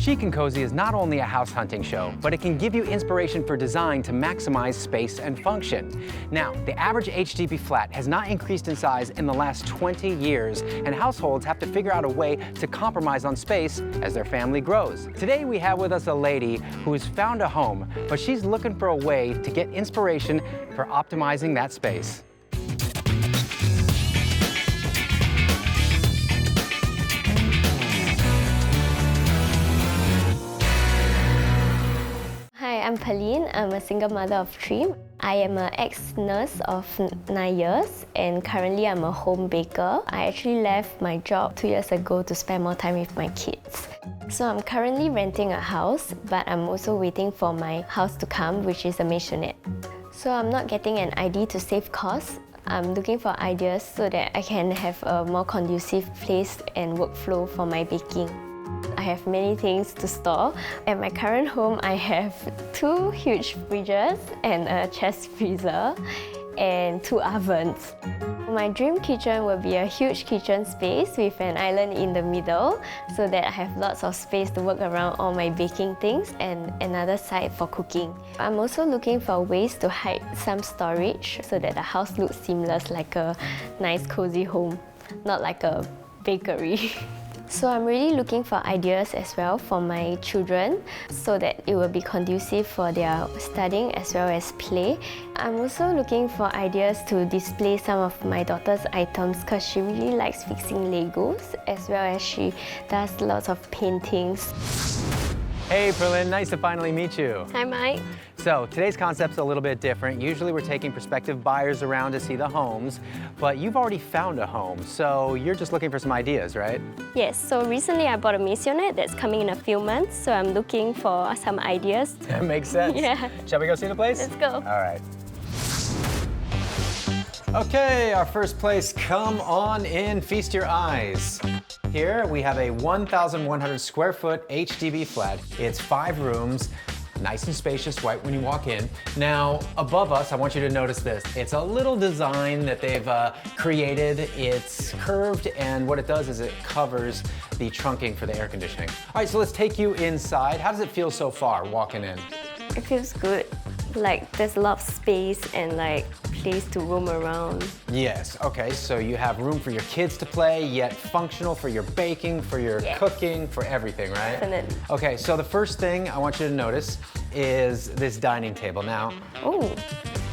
Chic Cosy is not only a house hunting show, but it can give you inspiration for design to maximize space and function. Now, the average HDB flat has not increased in size in the last 20 years, and households have to figure out a way to compromise on space as their family grows. Today we have with us a lady who has found a home, but she's looking for a way to get inspiration for optimizing that space. Hi, I'm Pelyn. I'm a single mother of 3. I am an ex-nurse of 9 years and currently I'm a home baker. I actually left my job 2 years ago to spend more time with my kids. So I'm currently renting a house, but I'm also waiting for my house to come, which is a maisonette. So I'm not getting an ID to save costs. I'm looking for ideas so that I can have a more conducive place and workflow for my baking. I have many things to store. At my current home, I have 2 huge fridges and a chest freezer and 2 ovens. My dream kitchen will be a huge kitchen space with an island in the middle so that I have lots of space to work around all my baking things and another side for cooking. I'm also looking for ways to hide some storage so that the house looks seamless, like a nice cozy home, not like a bakery. So I'm really looking for ideas as well for my children so that it will be conducive for their studying as well as play. I'm also looking for ideas to display some of my daughter's items because she really likes fixing Legos as well as she does lots of paintings. Hey Pelyn, nice to finally meet you. Hi Mike. So today's concept's a little bit different. Usually we're taking prospective buyers around to see the homes, but you've already found a home, so you're just looking for some ideas, right? Yes, so recently I bought a maisonette that's coming in a few months, so I'm looking for some ideas. That makes sense. Yeah. Shall we go see the place? Let's go. All right. Okay, our first place, come on in, feast your eyes. Here we have a 1,100 square foot HDB flat. It's 5 rooms, nice and spacious right when you walk in. Now, above us, I want you to notice this. It's a little design that they've created. It's curved, and what it does is it covers the trunking for the air conditioning. All right, so let's take you inside. How does it feel so far walking in? It feels good. Like there's a lot of space and like place to roam around. Yes, okay, so you have room for your kids to play, yet functional for your baking, for your cooking, for everything, right? Definitely. Okay, so the first thing I want you to notice is this dining table. Now, Oh,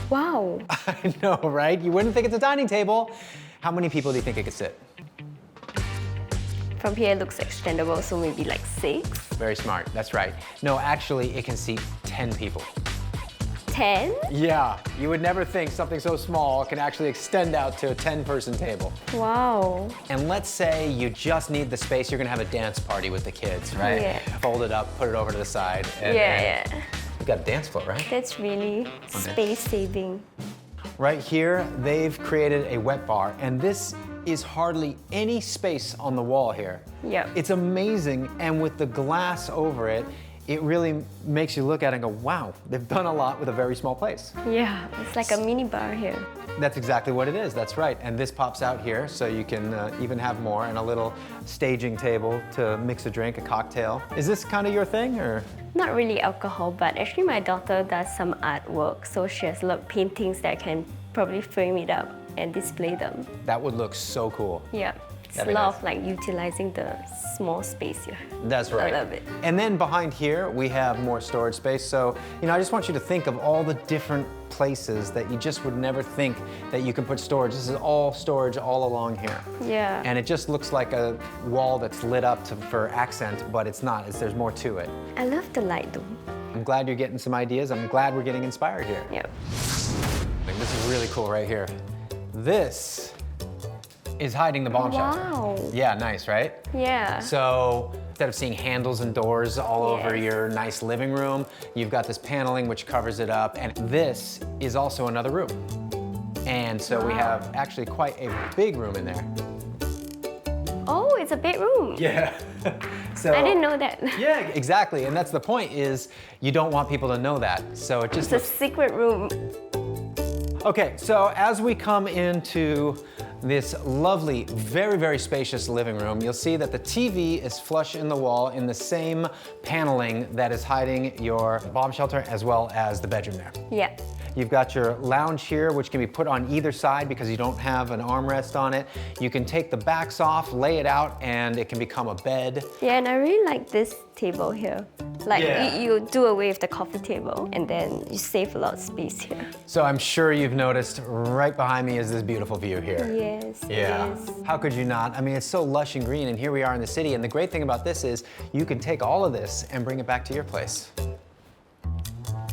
wow. I know, right? You wouldn't think it's a dining table. How many people do you think it could sit? From here it looks extendable, so maybe like 6. Very smart, that's right. No, actually, it can seat 10 people. 10? Yeah, you would never think something so small can actually extend out to a 10-person table. Wow. And let's say you just need the space, you're gonna have a dance party with the kids, right? Yeah. Fold it up, put it over to the side. And Yeah. You've got a dance floor, right? That's really space saving. Right here, they've created a wet bar, and this is hardly any space on the wall here. Yep. It's amazing, and with the glass over it, it really makes you look at it and go, wow, they've done a lot with a very small place. Yeah, it's like a mini bar here. That's exactly what it is, that's right. And this pops out here, so you can even have more, and a little staging table to mix a drink, a cocktail. Is this kind of your thing, or? Not really alcohol, but actually my daughter does some artwork, so she has a lot of paintings that I can probably frame it up and display them. That would look so cool. Yeah. It's That'd a be lot nice. of like utilizing the small space here. That's right. I love it. And then behind here, we have more storage space. So, I just want you to think of all the different places that you just would never think that you can put storage. This is all storage all along here. Yeah. And it just looks like a wall that's lit up for accent, but it's not. There's more to it. I love the light though. I'm glad you're getting some ideas. I'm glad we're getting inspired here. Yeah. This is really cool right here. This is hiding the bomb shelter. Wow. Yeah, nice, right? Yeah. So instead of seeing handles and doors all over Yes. your nice living room, you've got this paneling which covers it up, and this is also another room. And so we have actually quite a big room in there. Oh, it's a bedroom. Yeah. So I didn't know that. Yeah, exactly. And that's the point, is you don't want people to know that. So it just It's a secret room. Okay, so as we come into this lovely, very, very spacious living room, you'll see that the TV is flush in the wall in the same paneling that is hiding your bomb shelter as well as the bedroom there. Yeah. You've got your lounge here, which can be put on either side because you don't have an armrest on it. You can take the backs off, lay it out, and it can become a bed. Yeah, and I really like this table here. Like Yeah. you do away with the coffee table and then you save a lot of space here. So I'm sure you've noticed right behind me is this beautiful view here. Yes, Yeah. it is. How could you not? I mean, it's so lush and green, and here we are in the city. And the great thing about this is you can take all of this and bring it back to your place.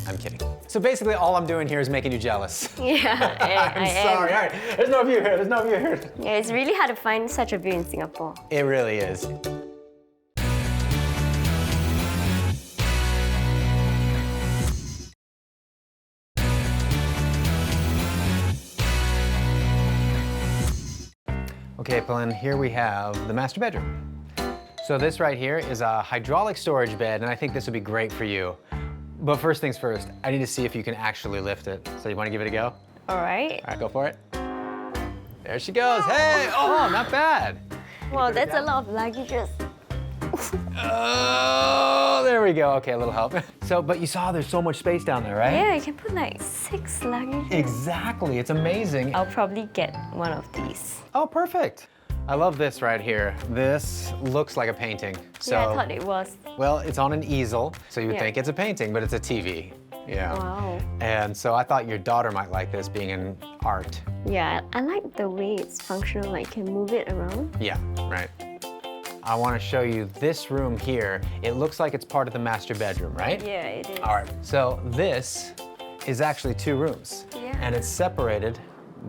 I'm kidding. So basically, all I'm doing here is making you jealous. Yeah, I'm sorry. All right. There's no view here. There's no view here. Yeah, it's really hard to find such a view in Singapore. It really is. Okay, Pelyn, here we have the master bedroom. So this right here is a hydraulic storage bed, and I think this would be great for you. But first things first, I need to see if you can actually lift it. So you want to give it a go? All right. All right, go for it. There she goes. Hey, oh, not bad. Wow, that's a lot of luggages. Oh, there we go. Okay, a little help. So, but you saw there's so much space down there, right? Yeah, you can put like 6 luggages. Exactly, it's amazing. I'll probably get one of these. Oh, perfect. I love this right here. This looks like a painting. So, Yeah, I thought it was. well, it's on an easel, so you would Yeah. think it's a painting, but it's a TV. Yeah. Wow. And so I thought your daughter might like this being in art. Yeah, I like the way it's functional, like you can move it around. Yeah, right. I want to show you this room here. It looks like it's part of the master bedroom, right? Yeah, it is. All right, so this is actually 2 rooms. Yeah. And it's separated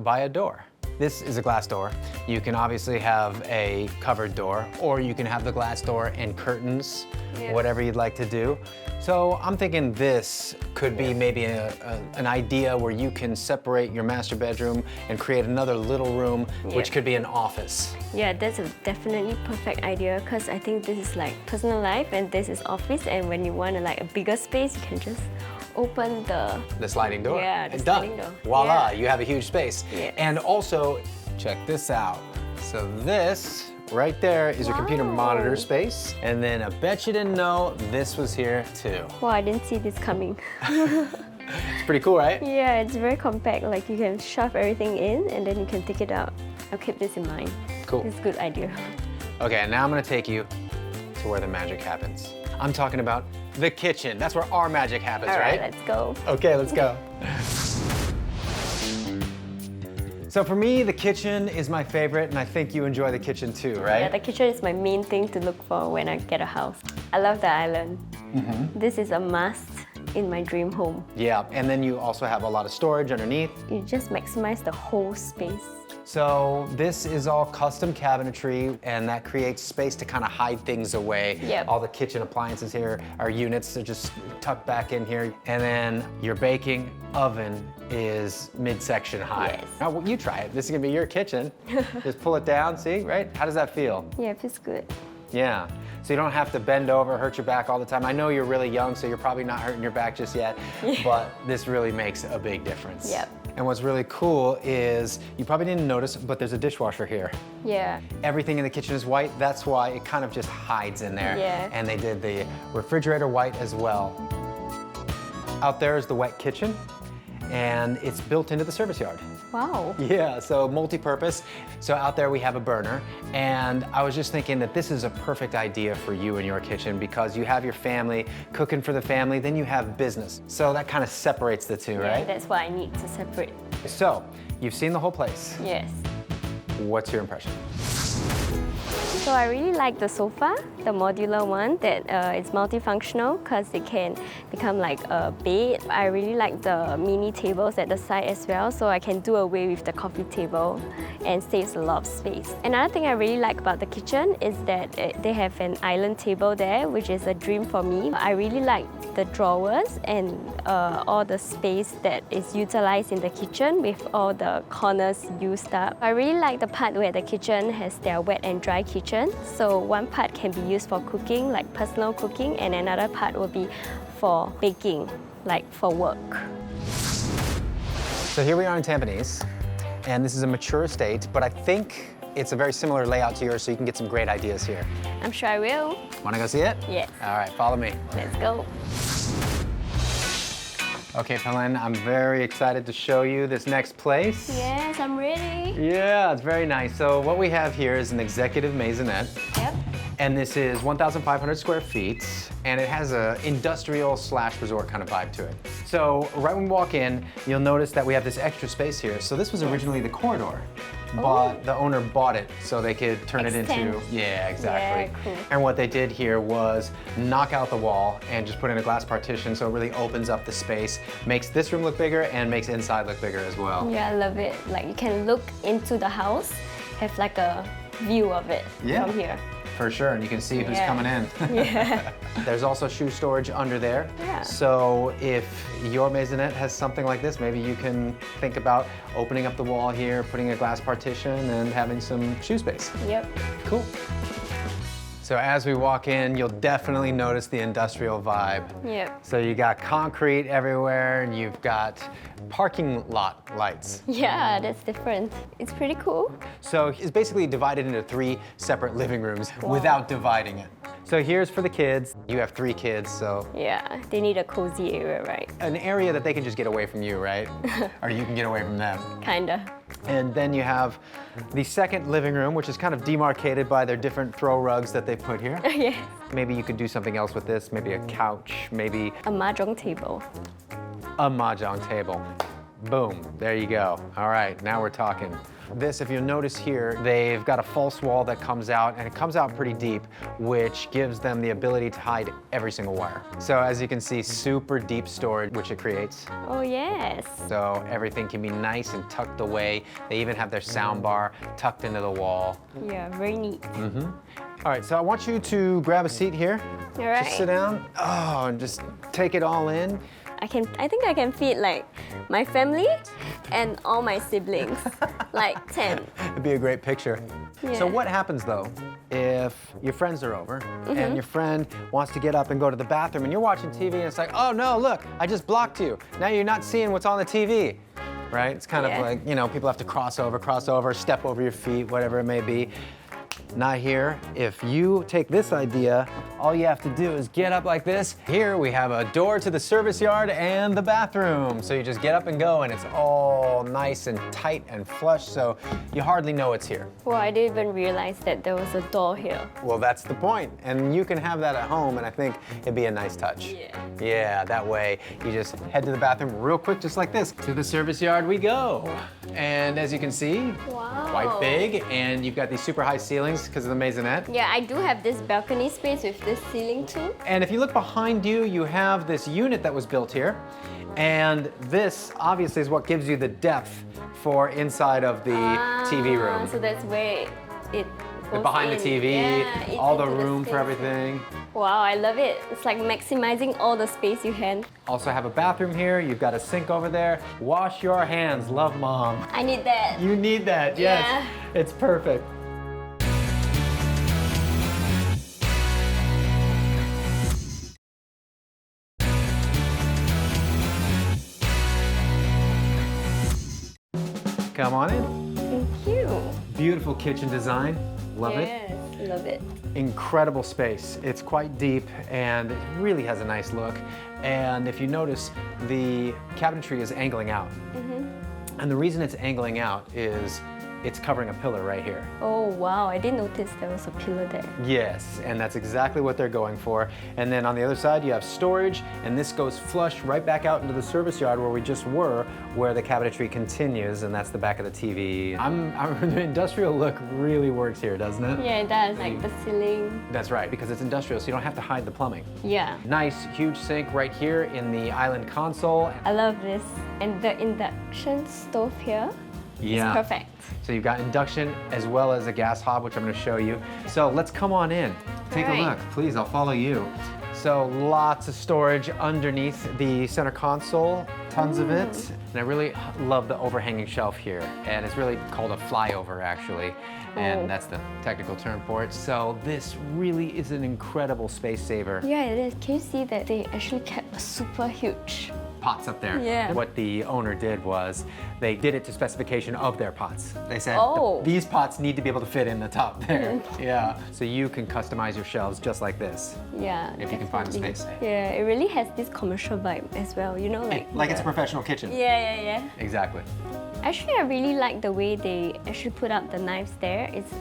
by a door. This is a glass door. You can obviously have a covered door, or you can have the glass door and curtains, Yeah. whatever you'd like to do. So I'm thinking this could be maybe an idea where you can separate your master bedroom and create another little room, which Yeah. could be an office. Yeah, that's a definitely perfect idea because I think this is like personal life and this is office, and when you want like a bigger space, you can just open The sliding door. Yeah, the And done. sliding door. Voila, Yeah. you have a huge space. Yes. And also, check this out. So this right there is your computer Wow. monitor space. And then I bet you didn't know this was here too. Wow, I didn't see this coming. It's pretty cool, right? Yeah, it's very compact. Like you can shove everything in and then you can take it out. I'll keep this in mind. Cool. It's a good idea. Okay, now I'm gonna take you to where the magic happens. I'm talking about the kitchen. That's where our magic happens, All right? right, let's go. Okay, let's go. So for me, the kitchen is my favorite, and I think you enjoy the kitchen too, right? Yeah, the kitchen is my main thing to look for when I get a house. I love the island. This is a must in my dream home. Yeah, and then you also have a lot of storage underneath. You just maximize the whole space. So this is all custom cabinetry, and that creates space to kind of hide things away. Yep. All the kitchen appliances here, our units are just tucked back in here. And then your baking oven is midsection high. Yes. Now you try it. This is gonna be your kitchen. Just pull it down, see, right? How does that feel? Yeah, it feels good. Yeah. So you don't have to bend over, hurt your back all the time. I know you're really young, so you're probably not hurting your back just yet, but this really makes a big difference. Yep. And what's really cool is, you probably didn't notice, but there's a dishwasher here. Yeah. Everything in the kitchen is white. That's why it kind of just hides in there. Yeah. And they did the refrigerator white as well. Out there is the wet kitchen, and it's built into the service yard. Wow. Yeah, so multi-purpose. So out there we have a burner, and I was just thinking that this is a perfect idea for you in your kitchen because you have your family cooking for the family, then you have business. So that kind of separates the two, Yeah, right? that's what I need to separate. So you've seen the whole place. Yes. What's your impression? So I really like the sofa, the modular one that it's multifunctional because it can become like a bed. I really like the mini tables at the side as well, so I can do away with the coffee table and saves a lot of space. Another thing I really like about the kitchen is that they have an island table there, which is a dream for me. I really like the drawers and all the space that is utilized in the kitchen with all the corners used up. I really like the part where the kitchen has their wet and dry kitchen. So one part can be used for cooking, like personal cooking, and another part will be for baking, like for work. So here we are in Tampines, and this is a mature estate, but I think it's a very similar layout to yours, so you can get some great ideas here. I'm sure I will. Want to go see it? Yes. All right, follow me. Let's go. Okay, Pelyn, I'm very excited to show you this next place. Yes, I'm ready. Yeah, it's very nice. So what we have here is an executive maisonette. Yep. And this is 1,500 square feet, and it has a industrial / resort kind of vibe to it. So right when we walk in, you'll notice that we have this extra space here. So this was originally the corridor, but the owner bought it so they could turn it into, yeah, exactly. Yeah, cool. And what they did here was knock out the wall and just put in a glass partition, so it really opens up the space, makes this room look bigger and makes inside look bigger as well. Yeah, I love it. Like you can look into the house, have like a view of it from here. For sure, and you can see who's coming in. Yeah. There's also shoe storage under there. Yeah. So if your maisonette has something like this, maybe you can think about opening up the wall here, putting a glass partition, and having some shoe space. Yep. Cool. So as we walk in, you'll definitely notice the industrial vibe. Yep. So you got concrete everywhere, and you've got parking lot lights. Yeah, that's different. It's pretty cool. So it's basically divided into 3 separate living rooms without dividing it. So here's for the kids. You have 3 kids, so. Yeah, they need a cozy area, right? An area that they can just get away from you, right? Or you can get away from them. Kinda. And then you have the second living room, which is kind of demarcated by their different throw rugs that they put here. Yes. Maybe you could do something else with this, maybe a couch, maybe A mahjong table. a mahjong table. Boom, there you go. All right, now we're talking. This, if you'll notice here, they've got a false wall that comes out, and it comes out pretty deep, which gives them the ability to hide every single wire. So as you can see, super deep storage, which it creates. Oh, yes. So everything can be nice and tucked away. They even have their sound bar tucked into the wall. Yeah, very neat. All right, so I want you to grab a seat here. All right. Just sit down. Oh, and just take it all in. I think I can feed like my family and all my siblings, like 10. It'd be a great picture. Yeah. So what happens though if your friends are over and your friend wants to get up and go to the bathroom and you're watching TV and it's like, oh no, look, I just blocked you. Now you're not seeing what's on the TV, right? It's kind of like, you know, people have to cross over, step over your feet, whatever it may be. Not here. If you take this idea, all you have to do is get up like this. Here we have a door to the service yard and the bathroom. So you just get up and go, and it's all nice and tight and flush, so you hardly know it's here. Well, I didn't even realize that there was a door here. Well, that's the point. And you can have that at home, and I think it'd be a nice touch. Yeah. Yeah, that way you just head to the bathroom real quick, just like this. To the service yard we go. And as you can see, Wow. quite big, and you've got these super high ceilings because of the maisonette. Yeah, I do have this balcony space with this ceiling too. And if you look behind you, you have this unit that was built here. And this obviously is what gives you the depth for inside of the TV room. So that's where it goes Behind in. the TV, Yeah, all the into room for space. everything. Wow, I love it. It's like maximizing all the space you can. Also have a bathroom here. You've got a sink over there. Wash your hands, love mom. I need that. You need that, yes. Yeah. It's perfect. Come on in. Thank you. Beautiful kitchen design. Love it. Yes, love it. Incredible space. It's quite deep and it really has a nice look. And if you notice, the cabinetry is angling out. And the reason it's angling out is it's covering a pillar right here. Oh wow, I didn't notice there was a pillar there. Yes, and that's exactly what they're going for. And then on the other side, you have storage, and this goes flush right back out into the service yard where we just were, where the cabinetry continues, and that's the back of the TV. The industrial look really works here, doesn't it? Yeah, it does, like the ceiling. That's right, because it's industrial, so you don't have to hide the plumbing. Yeah, Nice, huge sink right here in the island console. I love this. And the induction stove here is perfect. So you've got induction as well as a gas hob, which I'm going to show you. So let's come on in. Take a look, please. I'll follow you. So lots of storage underneath the center console, tons of it. And I really love the overhanging shelf here. And it's really called a flyover, actually. And that's the technical term for it. So this really is an incredible space saver. Yeah, it is. Can you see that they actually kept a super huge pots up there. Yeah. What the owner did was they did it to specification of their pots. They said, Oh. these pots need to be able to fit in the top there. Yeah. So you can customize your shelves just like this. Yeah. If you can find the definitely. space. Yeah, it really has this commercial vibe as well, you know, like It's a professional kitchen. Yeah. Exactly. Actually, I really like the way they actually put up the knives there. It's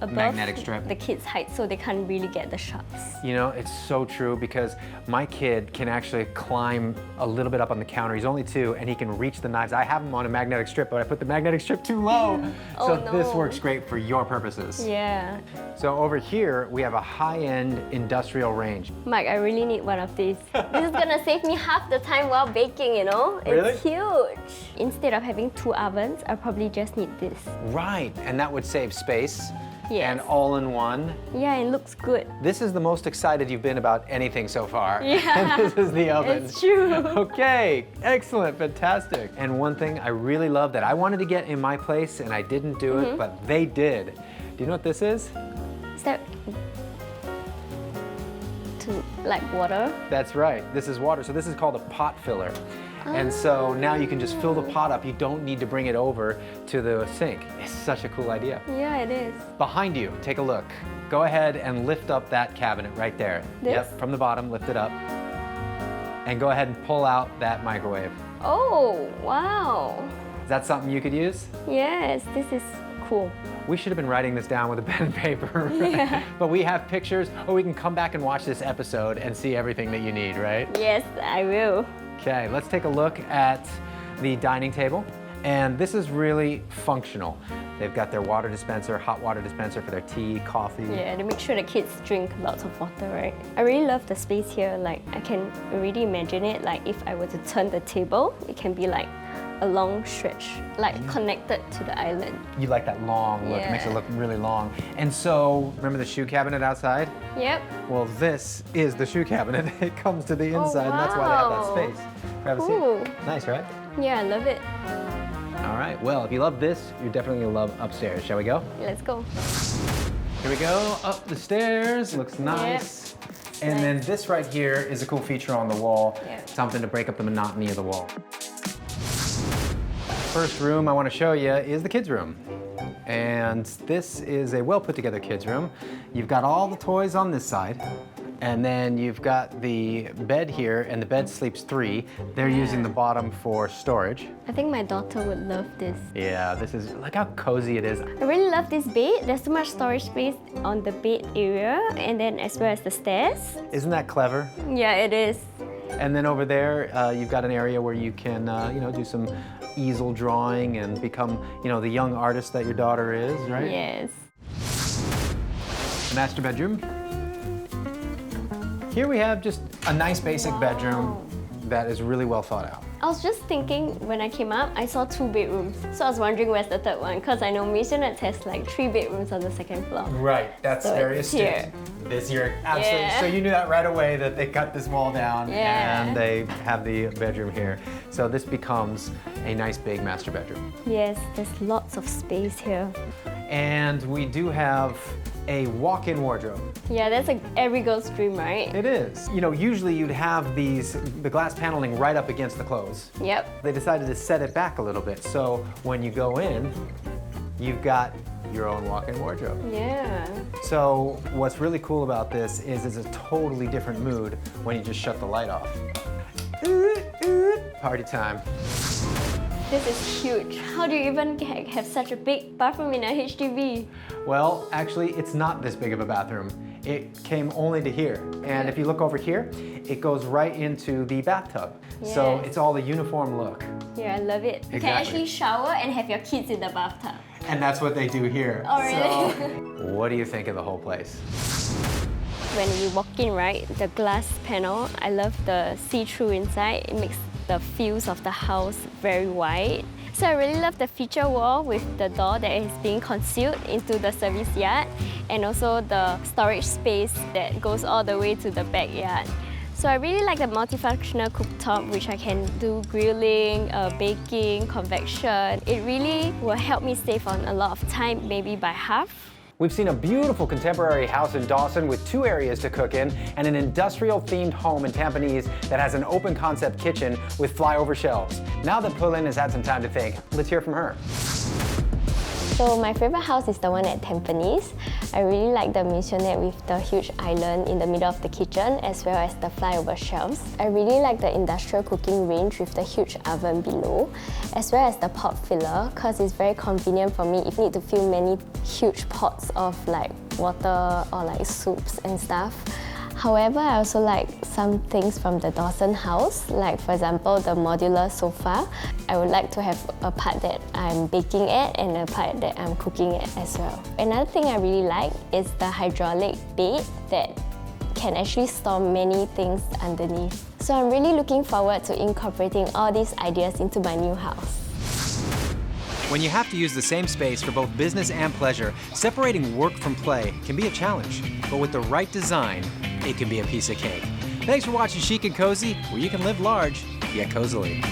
above Magnetic strip. the kids' height, so they can't really get the shots. You know, it's so true because my kid can actually climb a little bit up on the counter. He's only 2 and he can reach the knives. I have him on a magnetic strip, but I put the magnetic strip too low. So Oh, this no. works great for your purposes. Yeah. So over here, we have a high-end industrial range. Mike, I really need one of these. This is gonna save me half the time while baking, you know? Really? It's huge. Instead of having 2 ovens, I probably just need this. Right, and that would save space. Yes. And all-in-one. Yeah, it looks good. This is the most excited you've been about anything so far. Yeah. And this is the oven. It's true. Okay, excellent, fantastic. And one thing I really love that I wanted to get in my place and I didn't do it, but they did. Do you know what this is? Is that to like water? That's right, this is water. So this is called a pot filler. And so now you can just fill the pot up. You don't need to bring it over to the sink. It's such a cool idea. Yeah, it is. Behind you, take a look. Go ahead and lift up that cabinet right there. This? Yep, from the bottom, lift it up. And go ahead and pull out that microwave. Oh, wow. Is that something you could use? Yes, this is cool. We should have been writing this down with a pen and paper. Yeah. But we have pictures, or we can come back and watch this episode and see everything that you need, right? Yes, I will. Okay, let's take a look at the dining table. And this is really functional. They've got their water dispenser, hot water dispenser for their tea, coffee. Yeah, to make sure the kids drink lots of water, right? I really love the space here. Like, I can already imagine it. Like, if I were to turn the table, it can be like a long stretch, like connected to the island. You like that long look, it makes it Yeah. look really long. And so, remember the shoe cabinet outside? Yep. Well, this is the shoe cabinet. It comes to the inside, and that's why they have that wow. space. Grab a Cool. seat. Nice, right? Yeah, I love it. All right, well, if you love this, you're definitely gonna love upstairs. Shall we go? Let's go. Here we go, up the stairs, looks nice. And then this right here is a cool feature on the wall, Yep. something to break up the monotony of the wall. First room I want to show you is the kids' room. And this is a well put together kids' room. You've got all the toys on this side. And then you've got the bed here, and the bed sleeps 3. They're using the bottom for storage. I think my daughter would love this. Yeah, this is, look how cozy it is. I really love this bed. There's so much storage space on the bed area and then as well as the stairs. Isn't that clever? Yeah, it is. And then over there, you've got an area where you can, do some easel drawing and become, the young artist that your daughter is, right? Yes. The master bedroom. Here we have just a nice basic bedroom that is really well thought out. I was just thinking when I came up, I saw 2 bedrooms. So I was wondering where's the third one because I know Maisonette has like 3 bedrooms on the 2nd floor. Right, that's So very it's astute. here. This year, absolutely. Yeah. So you knew that right away that they cut this wall down Yeah. and they have the bedroom here. So this becomes a nice big master bedroom. Yes, there's lots of space here. And we do have a walk-in wardrobe. Yeah, that's like every girl's dream, right? It is. Usually you'd have the glass paneling right up against the clothes. Yep. They decided to set it back a little bit. So when you go in, you've got your own walk-in wardrobe. Yeah. So what's really cool about this is it's a totally different mood when you just shut the light off. Party time. This is huge. How do you even have such a big bathroom in a HDB? Well, actually, it's not this big of a bathroom. It came only to here. And if you look over here, it goes right into the bathtub. So Yes. it's all a uniform look. Yeah, I love it. You can Exactly. actually shower and have your kids in the bathtub. And that's what they do here. Oh, really? So, what do you think of the whole place? When you walk in, right, the glass panel, I love the see-through inside. It makes the views of the house very wide. So I really love the feature wall with the door that is being concealed into the service yard and also the storage space that goes all the way to the backyard. So I really like the multifunctional cooktop, which I can do grilling, baking, convection. It really will help me save on a lot of time, maybe by half. We've seen a beautiful contemporary house in Dawson with 2 areas to cook in and an industrial-themed home in Tampines that has an open-concept kitchen with flyover shelves. Now that Pelyn has had some time to think, let's hear from her. So my favorite house is the one at Tampines. I really like the maisonette with the huge island in the middle of the kitchen as well as the flyover shelves. I really like the industrial cooking range with the huge oven below as well as the pot filler because it's very convenient for me if I need to fill many huge pots of like water or like soups and stuff. However, I also like some things from the Dawson house, like for example the modular sofa. I would like to have a part that I'm baking at and a part that I'm cooking at as well. Another thing I really like is the hydraulic bed that can actually store many things underneath. So I'm really looking forward to incorporating all these ideas into my new house. When you have to use the same space for both business and pleasure, separating work from play can be a challenge. But with the right design, it can be a piece of cake. Thanks for watching Chic and Cozy, where you can live large, yet cozily.